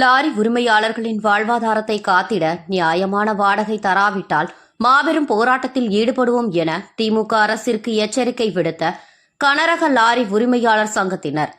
Lorry உரிமையாளர்களின் வாழ்வாதாரத்தை காத்திட நியாயமான வாடகை தராவிட்டால் மாபெரும் போராட்டத்தில் ஈடுபடுவோம் என திமுக அரசிற்கு எச்சரிக்கை விடுத்த கனரக லாரி உரிமையாளர் சங்கத்தினர்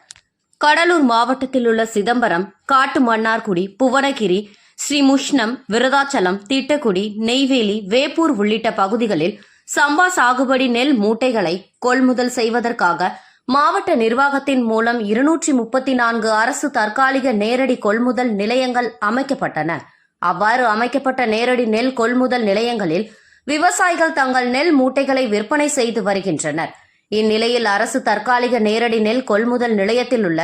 கடலூர் மாவட்டத்தில் உள்ள சிதம்பரம், காட்டுமன்னார்குடி, புவனகிரி, ஸ்ரீமுஷ்ணம், விருதாச்சலம், திட்டக்குடி, நெய்வேலி, வேப்பூர் உள்ளிட்ட பகுதிகளில் சம்பா சாகுபடி நெல் மூட்டைகளை கொள்முதல் செய்வதற்காக மாவட்ட நிர்வாகத்தின் மூலம் 234 அரசு தற்காலிக நேரடி கொள்முதல் நிலையங்கள் அமைக்கப்பட்டன. அவ்வாறு அமைக்கப்பட்ட நேரடி நெல் கொள்முதல் நிலையங்களில் விவசாயிகள் தங்கள் நெல் மூட்டைகளை விற்பனை செய்து வருகின்றனர். இந்நிலையில் அரசு தற்காலிக நேரடி நெல் கொள்முதல் நிலையத்தில் உள்ள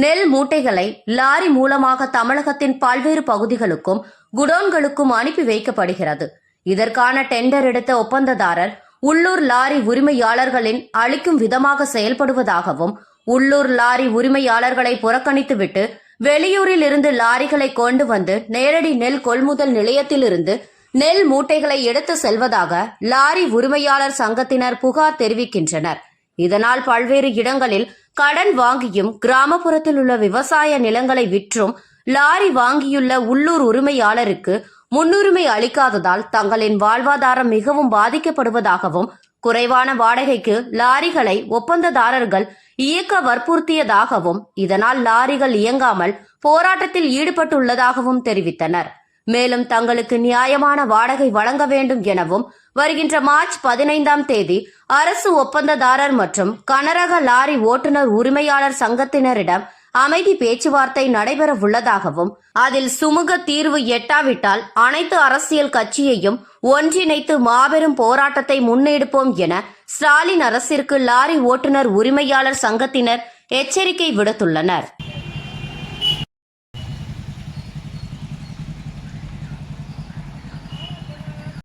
நெல் மூட்டைகளை லாரி மூலமாக தமிழகத்தின் பல்வேறு பகுதிகளுக்கும் குடோன்களுக்கும் அனுப்பி வைக்கப்படுகிறது. இதற்கான டெண்டர் எடுத்த ஒப்பந்ததாரர் உள்ளூர் லாரி உரிமையாளர்களின் அளிக்கும் விதமாக செயல்படுவதாகவும், உள்ளூர் லாரி உரிமையாளர்களை புறக்கணித்துவிட்டு வெளியூரில் இருந்து லாரிகளை கொண்டு வந்து நேரடி நெல் கொள்முதல் நிலையத்திலிருந்து நெல் மூட்டைகளை எடுத்து செல்வதாக லாரி உரிமையாளர் சங்கத்தினர் புகார் தெரிவிக்கின்றனர். இதனால் பல்வேறு இடங்களில் கடன் வாங்கியும் கிராமப்புறத்தில் உள்ள விவசாய நிலங்களை விற்றும் லாரி வாங்கியுள்ள உள்ளூர் உரிமையாளருக்கு முன்னுரிமை அளிக்காததால் தங்களின் வாழ்வாதாரம் மிகவும் பாதிக்கப்படுவதாகவும், குறைவான வாடகைக்கு லாரிகளை ஒப்பந்ததாரர்கள் இயக்க வற்புறுத்தியதாகவும், இதனால் லாரிகள் இயங்காமல் போராட்டத்தில் ஈடுபட்டுள்ளதாகவும் தெரிவித்தனர். மேலும் தங்களுக்கு நியாயமான வாடகை வழங்க வேண்டும் எனவும், வருகின்ற மார்ச் 15ஆம் தேதி அரசு ஒப்பந்ததாரர் மற்றும் கனரக லாரி ஓட்டுநர் உரிமையாளர் சங்கத்தினரிடம் அமைதி பேச்சுவார்த்தை நடைபெற உள்ளதாகவும், அதில் சுமூக தீர்வு எட்டாவிட்டால் அனைத்து அரசியல் கட்சியையும் ஒன்றிணைத்து மாபெரும் போராட்டத்தை முன்னெடுப்போம் என ஸ்டாலின் அரசிற்கு லாரி ஓட்டுநர் உரிமையாளர் சங்கத்தினர் எச்சரிக்கை விடுத்துள்ளனர்.